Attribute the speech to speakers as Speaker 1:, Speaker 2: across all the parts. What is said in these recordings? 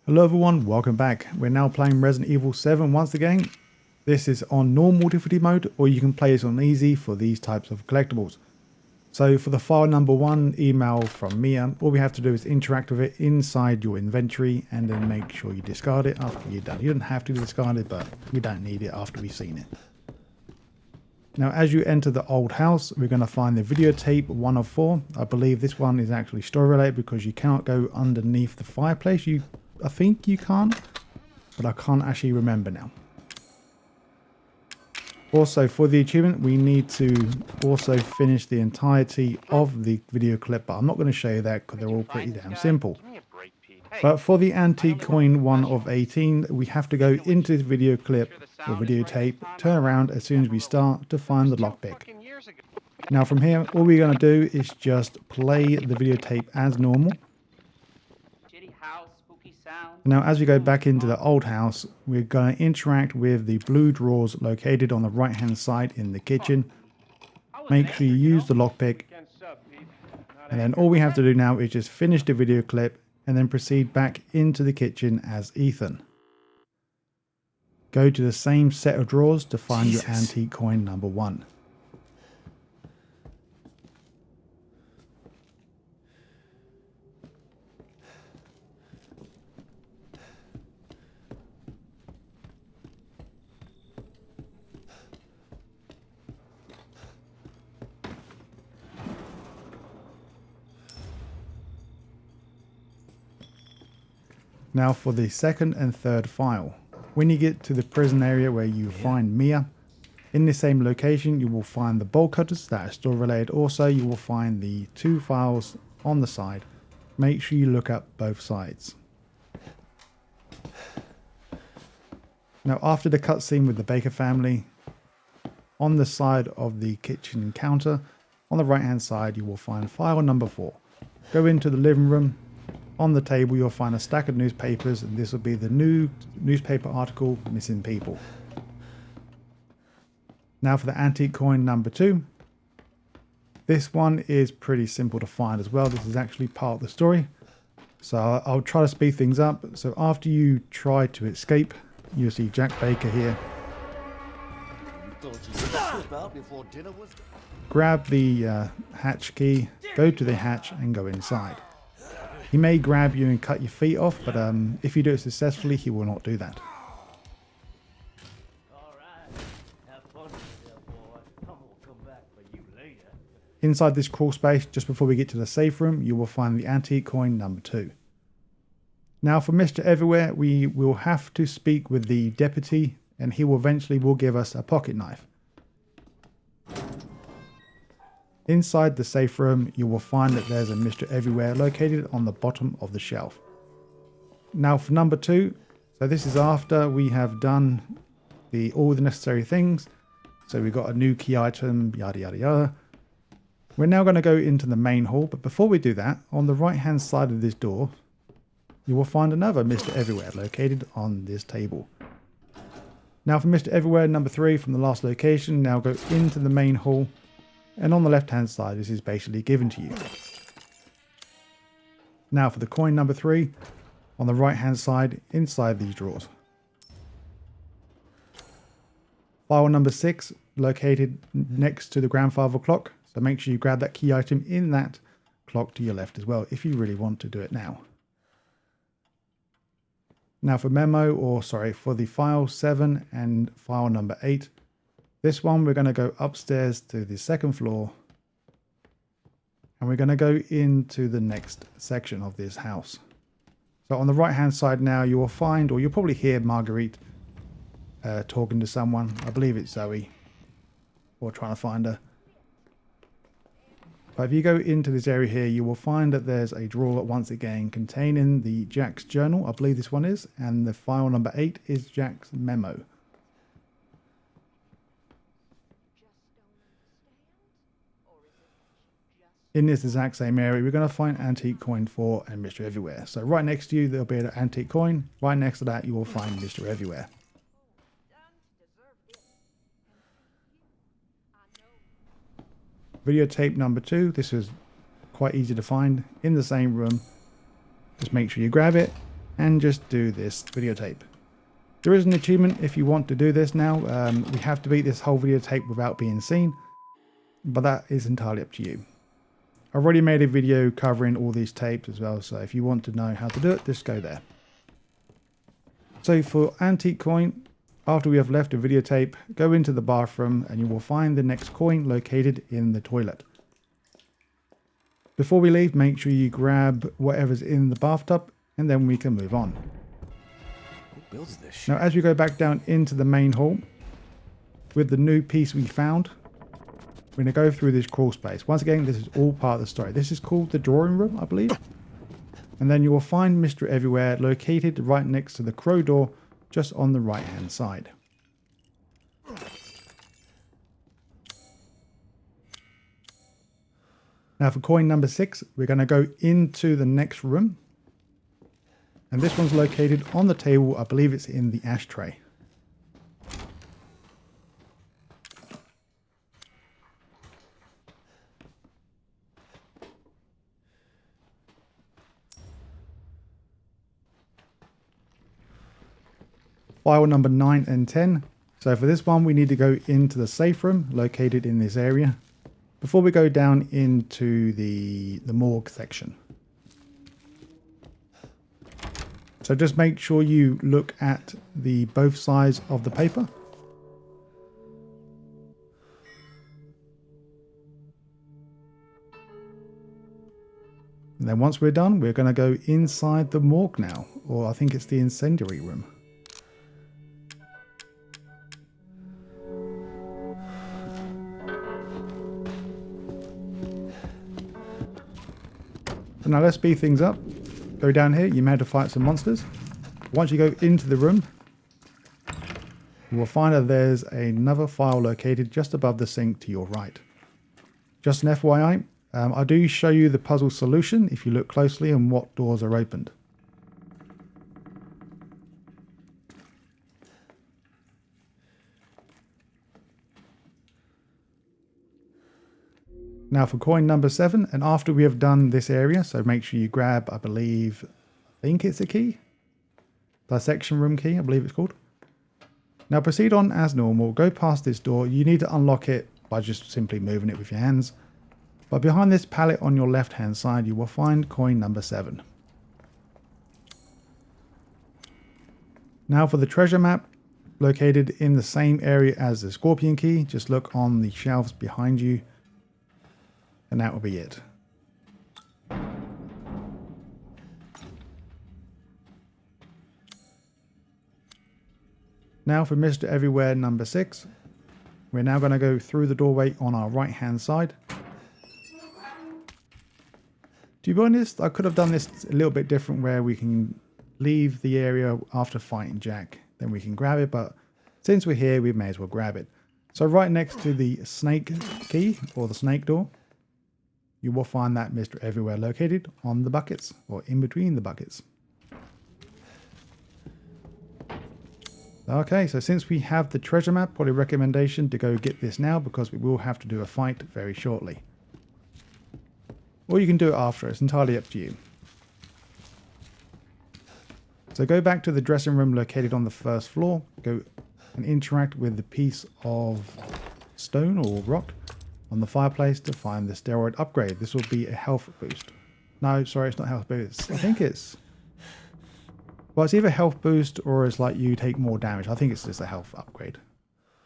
Speaker 1: Hello everyone, welcome back. We're now playing Resident Evil 7 once again. This is on normal difficulty mode, or you can play this on easy for these types of collectibles. So for the file number 1 email from Mia, all we have to do is interact with it inside your inventory and then make sure you discard it after you're done. You don't have to discard it, but we don't need it after we've seen it. Now as you enter the old house, we're going to find the videotape 1 of 4. I believe this one is actually story related because you cannot go underneath the fireplace. I think you can't, but I can't actually remember now. Also, for the achievement, we need to also finish the entirety of the video clip, but I'm not going to show you that because they're all pretty damn simple. But for the antique coin 1 of 18, we have to go into this video clip or videotape, turn around as soon as we start to find the lockpick. Now from here, all we're going to do is just play the videotape as normal. Now as we go back into the old house, we're going to interact with the blue drawers located on the right hand side in the kitchen. Make sure you use the lockpick, and then all we have to do now is just finish the video clip and then proceed back into the kitchen as Ethan. Go to the same set of drawers to find your antique coin number 1. Now for the second and third file. When you get to the prison area where you find Mia, in the same location you will find the bolt cutters that are still related. Also you will find the 2 files on the side. Make sure you look up both sides. Now after the cutscene with the Baker family, on the side of the kitchen counter, on the right hand side you will find file number 4. Go into the living room. On the table you'll find a stack of newspapers, and this will be the new newspaper article, Missing People. Now for the antique coin number 2. This one is pretty simple to find as well. This is actually part of the story, so I'll try to speed things up. So after you try to escape, you'll see Jack Baker here. Grab the hatch key, go to the hatch and go inside. He may grab you and cut your feet off, but if you do it successfully, he will not do that. Inside this crawl space, just before we get to the safe room, you will find the antique coin number 2. Now for Mr. Everywhere, we will have to speak with the deputy, and he will eventually give us a pocket knife. Inside the safe room, you will find that there's a Mr. Everywhere located on the bottom of the shelf. Now for number 2, so this is after we have done all the necessary things. So we've got a new key item, yada yada yada. We're now going to go into the main hall, but before we do that, on the right hand side of this door, you will find another Mr. Everywhere located on this table. Now for Mr. Everywhere number 3 from the last location, now go into the main hall. And on the left hand side, this is basically given to you. Now for the coin number 3, on the right hand side, inside these drawers. File number 6, located next to the grandfather clock. So make sure you grab that key item in that clock to your left as well, if you really want to do it now. Now for for the file 7 and file number 8. This one, we're going to go upstairs to the 2nd floor, and we're going to go into the next section of this house. So on the right hand side now, you will find, or you'll probably hear Marguerite talking to someone. I believe it's Zoe, or trying to find her. But if you go into this area here, you will find that there's a drawer once again containing the Jack's journal. I believe this one is, and the file number 8 is Jack's memo. In this exact same area, we're going to find antique coin 4 and Mr. Everywhere. So right next to you, there'll be an antique coin. Right next to that, you will find Mr. Everywhere. Videotape number 2. This is quite easy to find in the same room. Just make sure you grab it and just do this videotape. There is an achievement if you want to do this now. We have to beat this whole videotape without being seen, but that is entirely up to you. I've already made a video covering all these tapes as well, so if you want to know how to do it, just go there. So for antique coin, after we have left a videotape, go into the bathroom and you will find the next coin located in the toilet. Before we leave, make sure you grab whatever's in the bathtub and then we can move on.
Speaker 2: Who builds this shit?
Speaker 1: Now as we go back down into the main hall, with the new piece we found, we're going to go through this crawl space. Once again, this is all part of the story. This is called the drawing room, I believe. And then you will find Mystery Everywhere located right next to the crow door, just on the right hand side. Now for coin number 6, we're going to go into the next room. And this one's located on the table. I believe it's in the ashtray. File number 9 and 10. So for this one, we need to go into the safe room located in this area before we go down into the morgue section. So just make sure you look at the both sides of the paper. And then once we're done, we're going to go inside the morgue now, or I think it's the incendiary room. So now let's speed things up. Go down here, you may have to fight some monsters. Once you go into the room, you will find that there's another file located just above the sink to your right. Just an FYI, I do show you the puzzle solution if you look closely and what doors are opened. Now for coin number 7, and after we have done this area, so make sure you grab, I think it's a key? Dissection room key, I believe it's called. Now proceed on as normal, go past this door. You need to unlock it by just simply moving it with your hands. But behind this pallet on your left hand side, you will find coin number 7. Now for the treasure map, located in the same area as the scorpion key, just look on the shelves behind you. And that will be it. Now for Mr. Everywhere number 6. We're now going to go through the doorway on our right hand side. To be honest, I could have done this a little bit different where we can leave the area after fighting Jack. Then we can grab it, but since we're here, we may as well grab it. So right next to the snake key, or the snake door, you will find that Mr. Everywhere located on the buckets, or in between the buckets. Okay, so since we have the treasure map, probably recommendation to go get this now because we will have to do a fight very shortly. Or you can do it after, it's entirely up to you. So go back to the dressing room located on the first floor, go and interact with the piece of stone or rock on the fireplace to find the Steroid Upgrade. This will be a health boost. No, sorry, it's not health boost. I think it's... Well, it's either health boost or it's like you take more damage. I think it's just a health upgrade,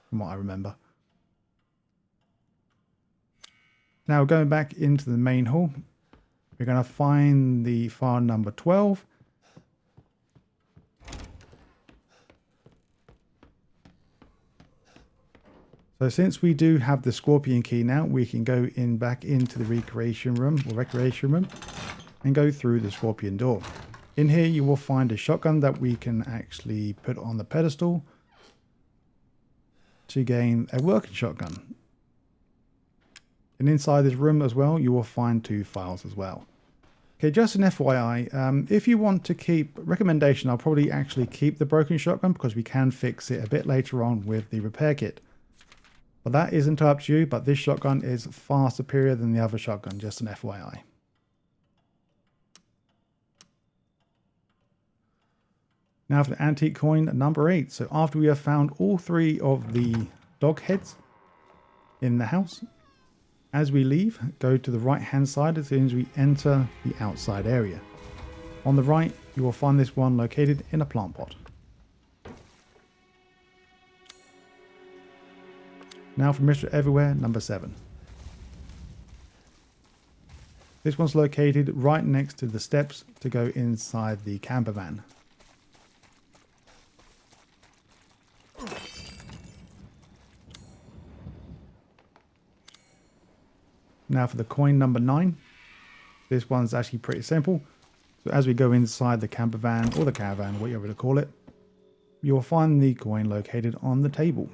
Speaker 1: from what I remember. Now, going back into the main hall, we're going to find the file number 12. So since we do have the scorpion key now, we can go in back into the recreation room and go through the scorpion door. In here you will find a shotgun that we can actually put on the pedestal to gain a working shotgun. And inside this room as well, you will find 2 files as well. Okay, just an FYI, if you want to keep, recommendation, I'll probably actually keep the broken shotgun because we can fix it a bit later on with the repair kit. But that isn't up to you, but this shotgun is far superior than the other shotgun, just an FYI. Now for the antique coin number 8. So after we have found all 3 of the dog heads in the house, as we leave, go to the right hand side as soon as we enter the outside area. On the right, you will find this one located in a plant pot. Now for Mr. Everywhere number 7. This one's located right next to the steps to go inside the camper van. Now for the coin number 9. This one's actually pretty simple. So as we go inside the camper van or the caravan, whatever to call it, you'll find the coin located on the table.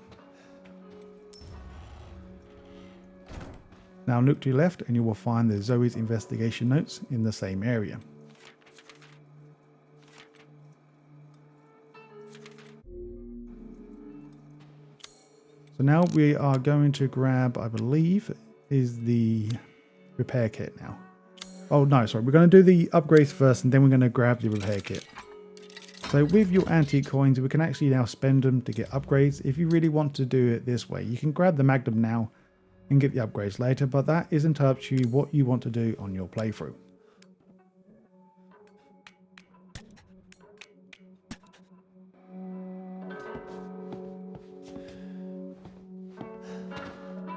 Speaker 1: Now look to your left and you will find the Zoe's investigation notes in the same area. So now we are going to grab, I believe, is the repair kit now. Oh no, sorry, we're going to do the upgrades first and then we're going to grab the repair kit. So with your antique coins, we can actually now spend them to get upgrades. If you really want to do it this way, you can grab the Magnum now and get the upgrades later, but that is entirely up to you what you want to do on your playthrough.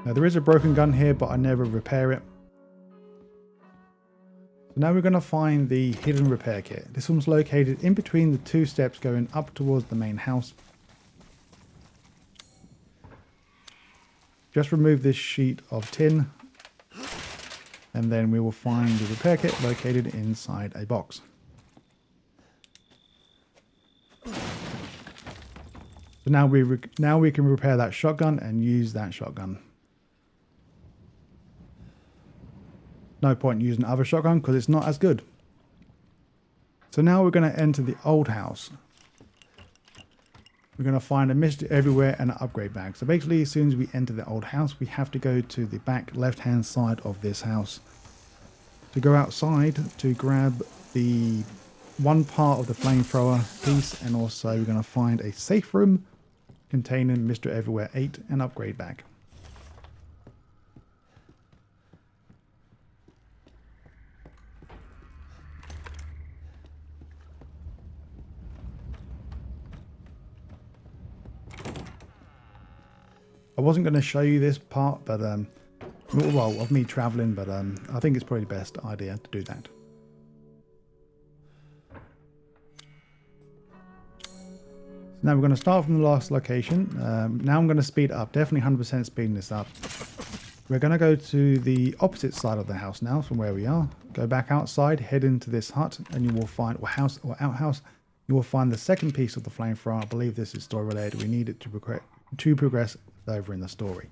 Speaker 1: Now there is a broken gun here, but I never repair it. So now we're going to find the hidden repair kit. This one's located in between the 2 steps going up towards the main house. Just remove this sheet of tin and then we will find the repair kit located inside a box. So now we can repair that shotgun and use that shotgun. No point using other shotgun because it's not as good. So now we're going to enter the old house. We're going to find a Mr. Everywhere and an upgrade bag. So basically as soon as we enter the old house, we have to go to the back left hand side of this house. To go outside to grab the one part of the flamethrower piece, and also we're going to find a safe room containing Mr. Everywhere 8 and upgrade bag. I wasn't going to show you this part, but well, of me traveling, but I think it's probably the best idea to do that. So now we're going to start from the last location. Now I'm going to speed up, definitely 100% speeding this up. We're going to go to the opposite side of the house now from where we are. Go back outside, head into this hut, and you will find, or house or outhouse, you will find the second piece of the flamethrower. I believe this is story related. We need it to progress over in the story.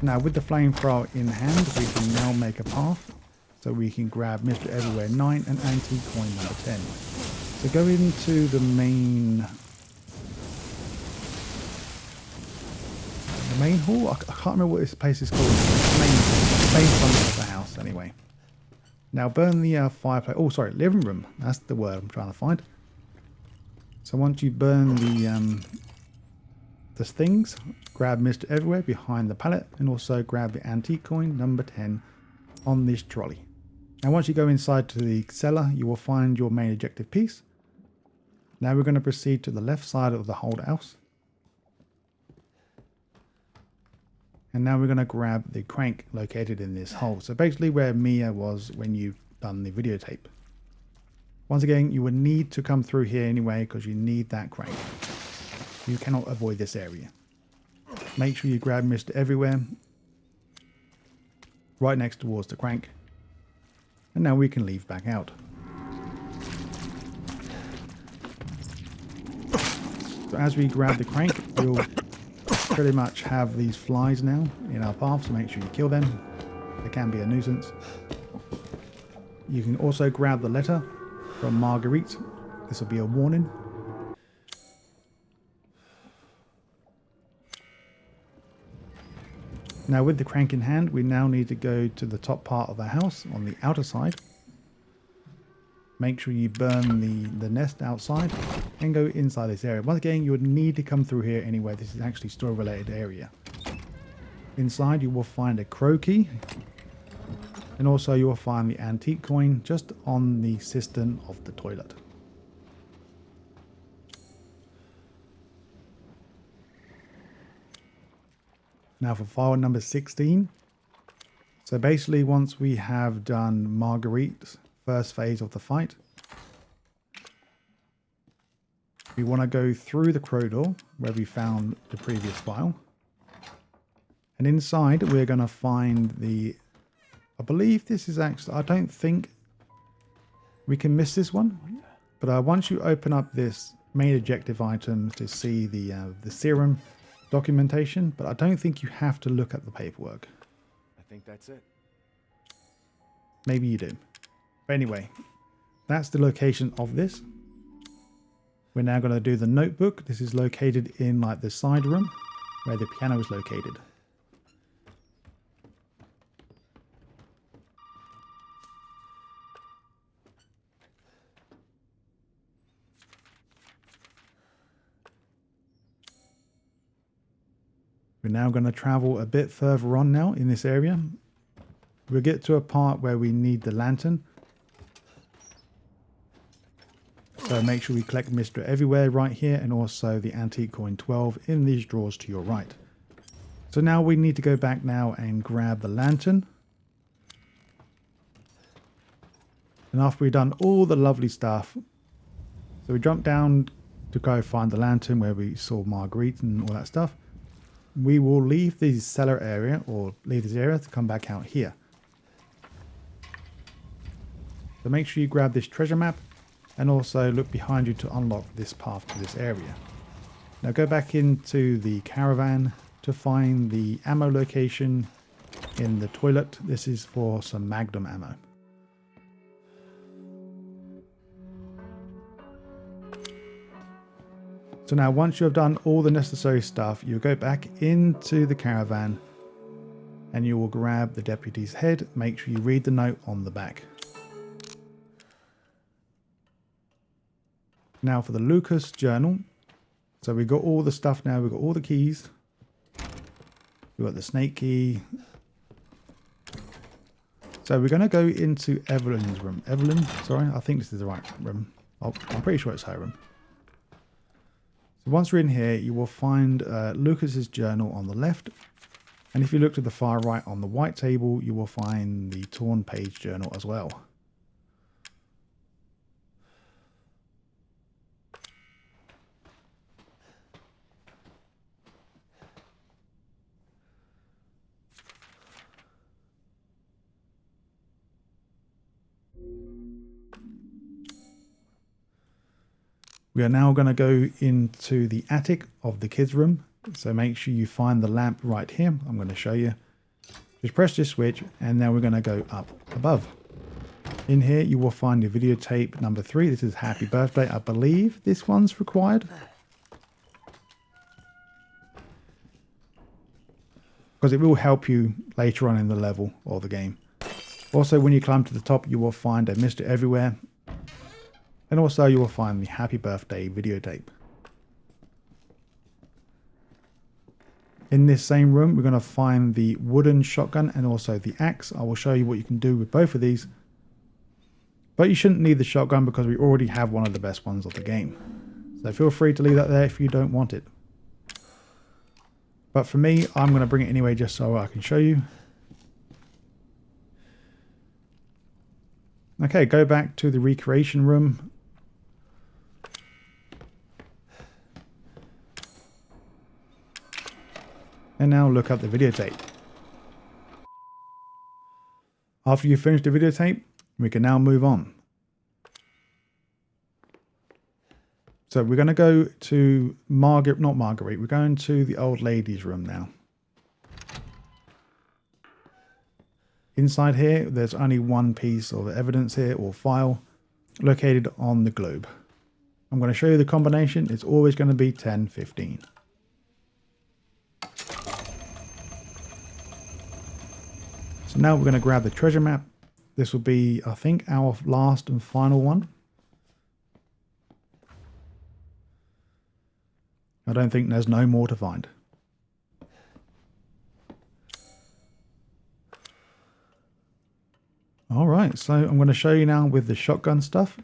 Speaker 1: Now with the flamethrower in hand, we can now make a path so we can grab Mr. Everywhere 9 and antique coin number 10. So go into the main hall. I can't remember what this place is called. The main front of the house anyway. Now burn the fireplace. Oh sorry, living room. That's the word I'm trying to find. So once you burn the things, grab Mr. Everywhere behind the pallet and also grab the antique coin number 10 on this trolley. Now once you go inside to the cellar, you will find your main objective piece. Now we're going to proceed to the left side of the whole house. And now we're going to grab the crank located in this hole. So basically where Mia was when you done the videotape. Once again, you would need to come through here anyway because you need that crank. You cannot avoid this area. Make sure you grab Mr. Everywhere right next towards the crank. And now we can leave back out. So as we grab the crank, we'll pretty much have these flies now in our path, so make sure you kill them. They can be a nuisance. You can also grab the letter from Marguerite. This will be a warning. Now with the crank in hand, we now need to go to the top part of the house on the outer side. Make sure you burn the nest outside and go inside this area. Once again, you would need to come through here anyway. This is actually store related area. Inside you will find a crow key, and also you will find the antique coin just on the cistern of the toilet. Now for file number 16. So basically once we have done Marguerite's first phase of the fight, we want to go through the crow door where we found the previous file. And inside we're going to find the, I believe this is actually, I don't think we can miss this one. But once you open up this main objective item to see the serum documentation, but I don't think you have to look at the paperwork.
Speaker 2: I think that's it.
Speaker 1: Maybe you do. But anyway, that's the location of this. We're now going to do the notebook. This is located in like the side room where the piano is located. We're now going to travel a bit further on now in this area. We'll get to a part where we need the lantern. So make sure we collect Mystery Everywhere right here, and also the antique coin 12 in these drawers to your right. So now we need to go back now and grab the lantern. And after we've done all the lovely stuff, so we jump down to go find the lantern where we saw Marguerite and all that stuff. We will leave the cellar area, or leave this area to come back out here. So make sure you grab this treasure map and also look behind you to unlock this path to this area. Now go back into the caravan to find the ammo location in the toilet. This is for some Magnum ammo. So now once you have done all the necessary stuff, you'll go back into the caravan and you will grab the deputy's head. Make sure you read the note on the back. Now for the Lucas journal. So we've got all the stuff now. We've got all the keys. We've got the snake key. So we're going to go into Evelyn's room. Evelyn, sorry, I think this is the right room. Oh, I'm pretty sure it's her room. So once we're in here, you will find Lucas's journal on the left. And if you look to the far right on the white table, you will find the torn page journal as well. We are now going to go into the attic of the kids' room. So make sure you find the lamp right here. I'm going to show you. Just press this switch and now we're going to go up above. In here you will find the videotape number 3. This is Happy Birthday. I believe this one's required, because it will help you later on in the level or the game. Also, when you climb to the top, you will find a Mr. Everywhere. And also you will find the Happy Birthday videotape. In this same room, we're going to find the wooden shotgun and also the axe. I will show you what you can do with both of these. But you shouldn't need the shotgun because we already have one of the best ones of the game. So feel free to leave that there if you don't want it. But for me, I'm going to bring it anyway just so I can show you. Okay, go back to the recreation room. And now look up the videotape. After you finish the videotape, we can now move on. So we're going to go to not Marguerite, we're going to the old lady's room now. Inside here, there's only one piece of evidence here, or file, located on the globe. I'm going to show you the combination. It's always going to be 1015. So now we're going to grab the treasure map. This will be, I think, our last and final one. I don't think there's no more to find. Alright, so I'm going to show you now with the shotgun stuff.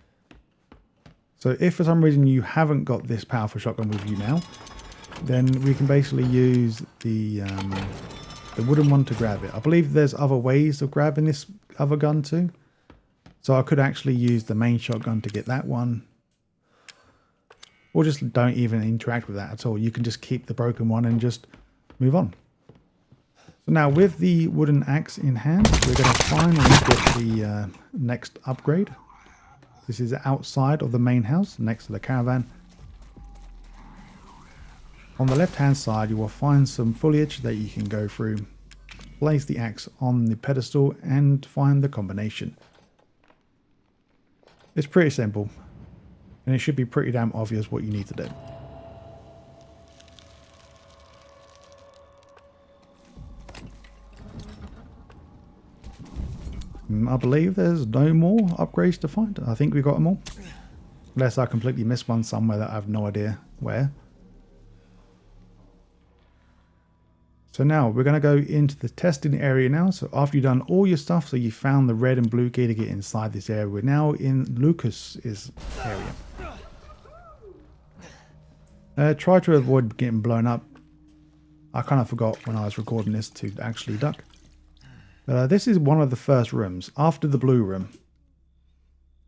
Speaker 1: So if for some reason you haven't got this powerful shotgun with you now, then we can basically use the wooden one to grab it. I believe there's other ways of grabbing this other gun too. So I could actually use the main shotgun to get that one. Or just don't even interact with that at all. You can just keep the broken one and just move on. So now with the wooden axe in hand, we're going to finally get the next upgrade. This is outside of the main house, next to the caravan. On the left hand side, you will find some foliage that you can go through. Place the axe on the pedestal and find the combination. It's pretty simple, and it should be pretty damn obvious what you need to do. I believe there's no more upgrades to find. I think we got them all. Unless I completely missed one somewhere that I have no idea where. So now we're going to go into the testing area now. So after you've done all your stuff, so you found the red and blue key to get inside this area, we're now in Lucas's area. Try to avoid getting blown up. I kind of forgot when I was recording this to actually duck. This is one of the first rooms, after the blue room.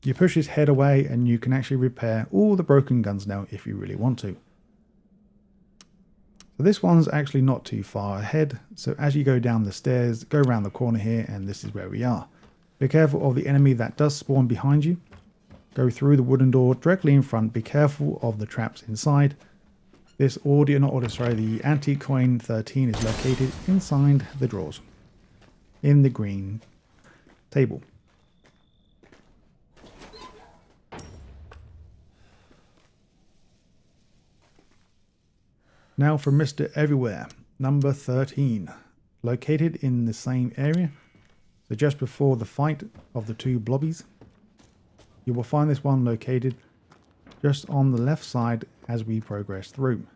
Speaker 1: You push his head away and you can actually repair all the broken guns now if you really want to. So this one's actually not too far ahead, so as you go down the stairs, go around the corner here and this is where we are. Be careful of the enemy that does spawn behind you. Go through the wooden door directly in front, be careful of the traps inside. The antique coin 13 is located inside the drawers. In the green table. Now for Mr. Everywhere, number 13, located in the same area, so just before the fight of the two blobbies. You will find this one located just on the left side as we progress through.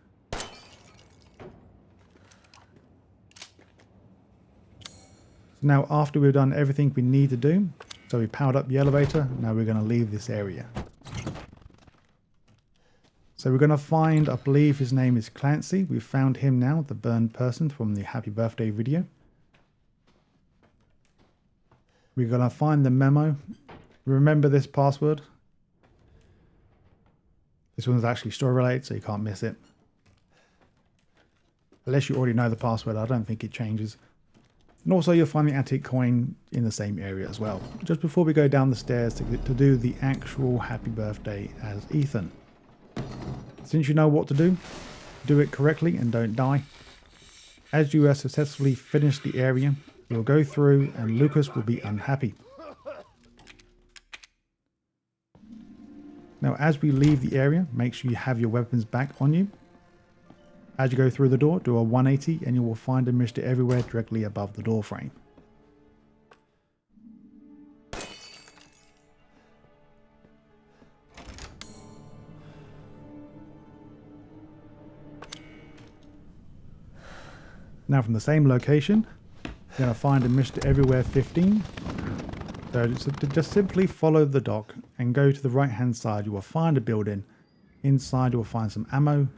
Speaker 1: Now after we've done everything we need to do, so we powered up the elevator, now we're going to leave this area. So we're going to find, I believe his name is Clancy, we've found him now, the burned person from the happy birthday video. We're going to find the memo. Remember this password. This one's actually story related, so you can't miss it. Unless you already know the password, I don't think it changes. And also you'll find the antique coin in the same area as well. Just before we go down the stairs to do the actual happy birthday as Ethan. Since you know what to do it correctly and don't die. As you have successfully finished the area, you'll go through and Lucas will be unhappy. Now as we leave the area, make sure you have your weapons back on you. As you go through the door, do a 180 and you will find a Mr. Everywhere directly above the door frame. Now from the same location, you're going to find a Mr. Everywhere 15. So just simply follow the dock and go to the right hand side. You will find a building. Inside you will find some ammo.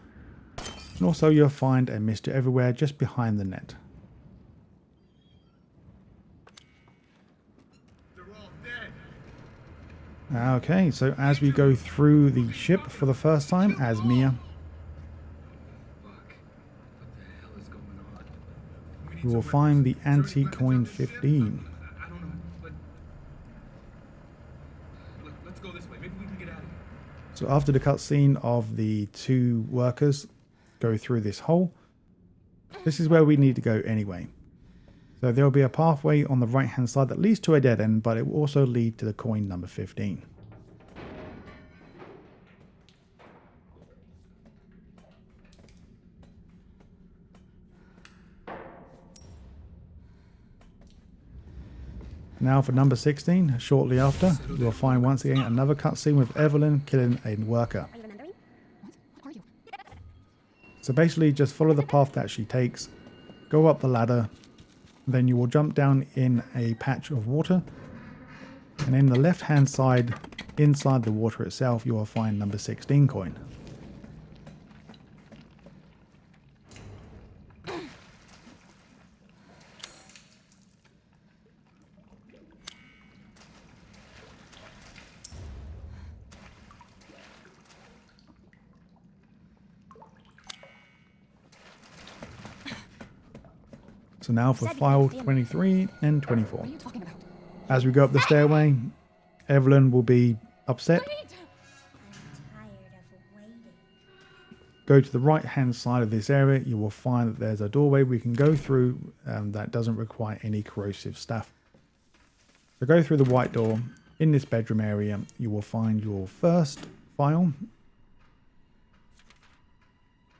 Speaker 1: And also you'll find a Mr. Everywhere just behind the net. Okay, so as we go through the ship for the first time as Mia, we will find the antique coin 15. So after the cutscene of the two workers go through this hole, this is where we need to go anyway. So there will be a pathway on the right hand side that leads to a dead end, but it will also lead to the coin number 15. Now for number 16, shortly after, you'll find once again another cutscene with Evelyn killing a worker. So basically just follow the path that she takes, go up the ladder, then you will jump down in a patch of water, and in the left hand side inside the water itself you will find number 16 coin. So now for file 23 and 24.
Speaker 3: What are you talking about?
Speaker 1: As we go up the stairway, Evelyn will be upset.
Speaker 3: Wait!
Speaker 4: Tired of waiting.
Speaker 1: Go to the right hand side of this area, you will find that there's a doorway we can go through that doesn't require any corrosive stuff. So go through the white door. In this bedroom area you will find your first file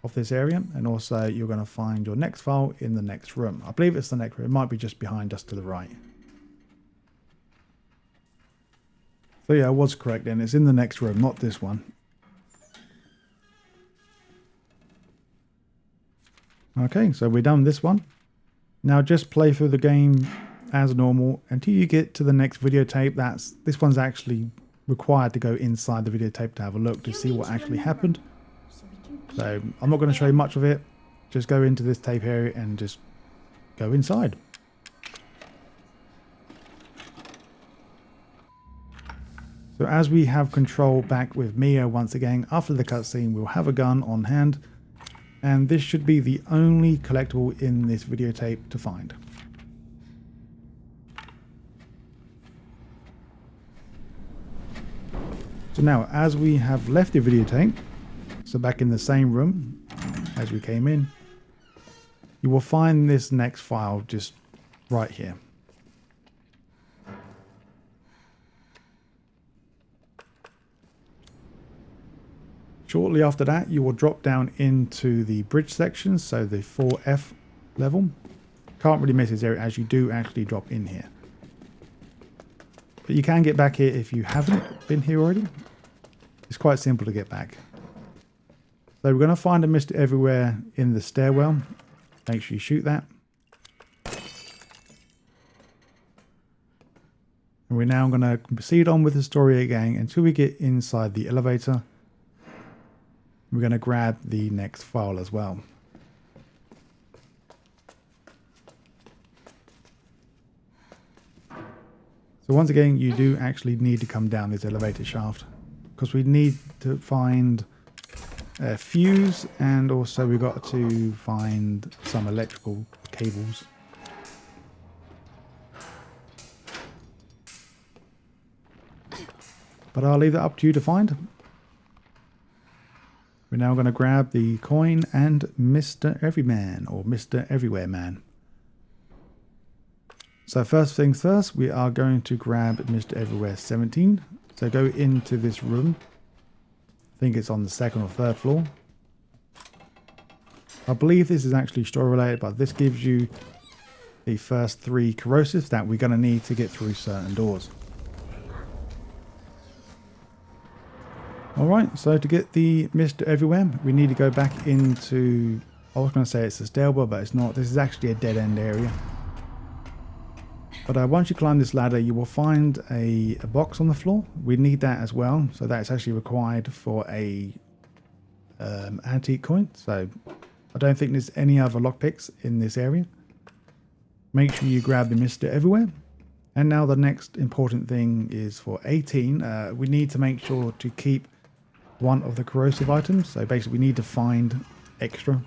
Speaker 1: of this area, and also you're going to find your next file in the next room. I believe it's the next room, it might be just behind us to the right. So yeah, I was correct then, it's in the next room, not this one. Okay, so we're done this one. Now just play through the game as normal until you get to the next videotape. This one's actually required to go inside the videotape to have a look to see what actually happened. So I'm not going to show you much of it. Just go into this tape area and just go inside. So as we have control back with Mia once again, after the cutscene we'll have a gun on hand. And this should be the only collectible in this videotape to find. So now as we have left the videotape, so back in the same room as we came in, you will find this next file just right here. Shortly after that you will drop down into the bridge section, so the 4F level. Can't really miss this area as you do actually drop in here. But you can get back here if you haven't been here already. It's quite simple to get back. So we're going to find a Mr. Everywhere in the stairwell. Make sure you shoot that. And we're now going to proceed on with the story again until we get inside the elevator. We're going to grab the next file as well. So once again, you do actually need to come down this elevator shaft because we need to find a fuse, and also we got to find some electrical cables. But I'll leave that up to you to find. We're now going to grab the coin and Mr. Everyman, or Mr. Everywhere Man. So first things first, we are going to grab Mr. Everywhere 17. So go into this room. I think it's on the second or third floor. I believe this is actually story related, but this gives you the first 3 corrosives that we're going to need to get through certain doors. Alright, so to get the Mr. Everywhere, we need to go back into, I was going to say it's a stairwell, but it's not. This is actually a dead end area. But once you climb this ladder, you will find a box on the floor. We need that as well, so that's actually required for a antique coin. So I don't think there's any other lockpicks in this area. Make sure you grab the Mr. Everywhere. And now the next important thing is for 18. We need to make sure to keep one of the corrosive items. So basically we need to find extra.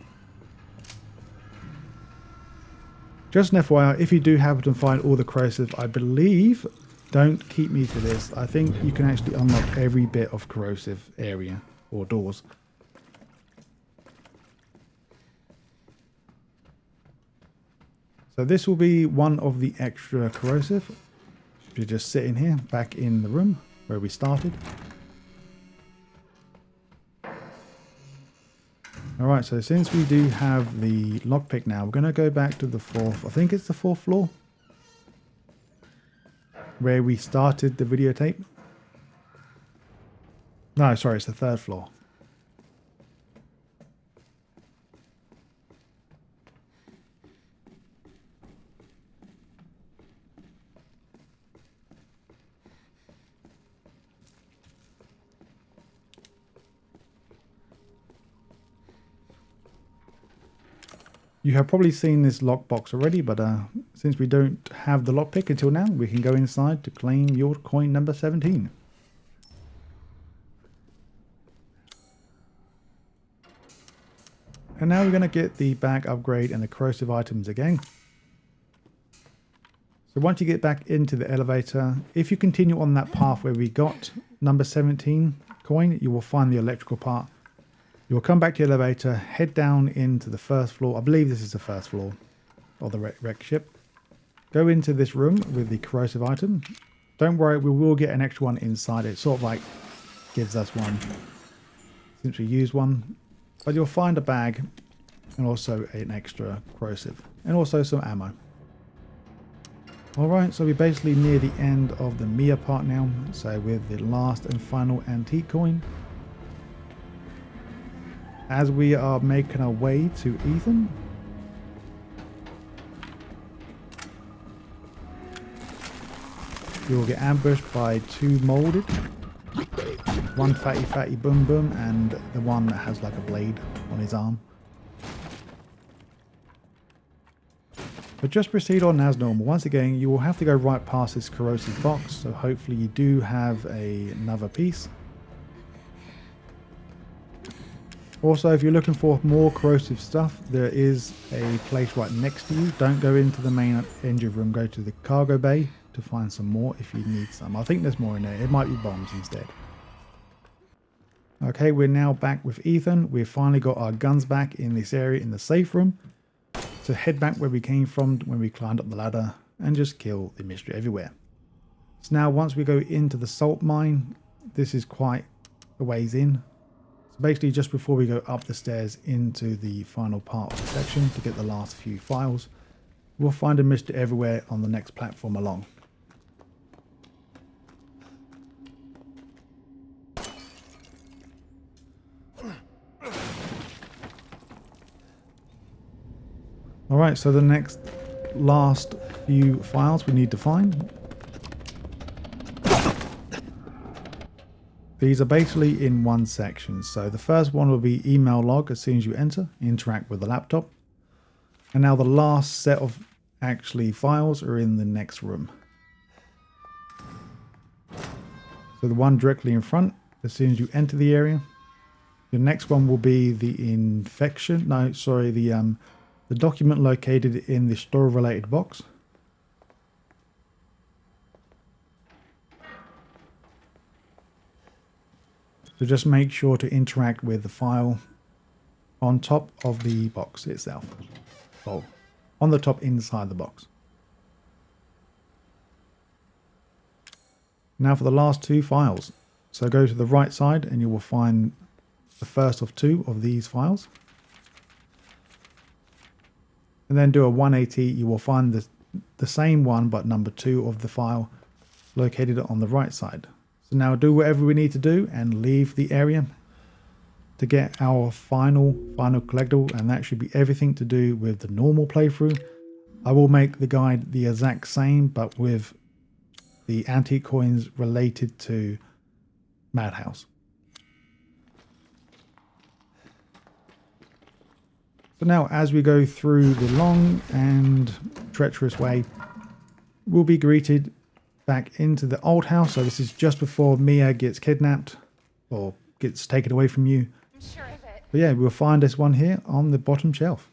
Speaker 1: Just an FYI, if you do happen to find all the corrosive, I believe, don't keep me to this, I think you can actually unlock every bit of corrosive area or doors. So this will be one of the extra corrosive. You just sit in here, back in the room where we started. Alright, so since we do have the lockpick now, we're going to go back to the 4th, I think it's the 4th floor, where we started the videotape. No, sorry, it's the 3rd floor. You have probably seen this lockbox already, but since we don't have the lockpick until now, we can go inside to claim your coin number 17. And now we're going to get the bag upgrade and the corrosive items again. So once you get back into the elevator, if you continue on that path where we got number 17 coin, you will find the electrical part. You will come back to the elevator, head down into the first floor. I believe this is the first floor of the wreck ship. Go into this room with the corrosive item. Don't worry, we will get an extra one inside. It sort of like gives us one since we used one. But you'll find a bag and also an extra corrosive and also some ammo. Alright, so we're basically near the end of the Mia part now. So with the last and final antique coin. As we are making our way to Ethan, we will get ambushed by two molded. One fatty boom boom and the one that has like a blade on his arm. But just proceed on as normal. Once again, you will have to go right past this corrosive box, so hopefully you do have another piece. Also, if you're looking for more corrosive stuff, there is a place right next to you. Don't go into the main engine room, go to the cargo bay to find some more if you need some. I think there's more in there. It might be bombs instead. Okay, we're now back with Ethan. We've finally got our guns back in this area in the safe room. So head back where we came from when we climbed up the ladder and just kill the mystery everywhere. So now once we go into the salt mine, this is quite a ways in. So basically just before we go up the stairs into the final part of the section to get the last few files, we'll find a mystery everywhere on the next platform along. Alright, so the last few files we need to find. These are basically in one section. So the first one will be email log as soon as you enter, interact with the laptop. And now the last set of actually files are in the next room. So the one directly in front, as soon as you enter the area. The next one will be the the document located in the store related box. So just make sure to interact with the file on top of the box itself. Oh, on the top inside the box. Now for the last two files. So go to the right side and you will find the first of two of these files. And then do a 180, you will find the same one but number 2 of the file located on the right side. So now do whatever we need to do and leave the area to get our final collectible, and that should be everything to do with the normal playthrough. I will make the guide the exact same but with the antique coins related to Madhouse. So now as we go through the long and treacherous way, we'll be greeted back into the old house. So this is just before Mia gets kidnapped or gets taken away from you.
Speaker 3: I'm sure of it.
Speaker 1: But yeah, we'll find this one here on the bottom shelf.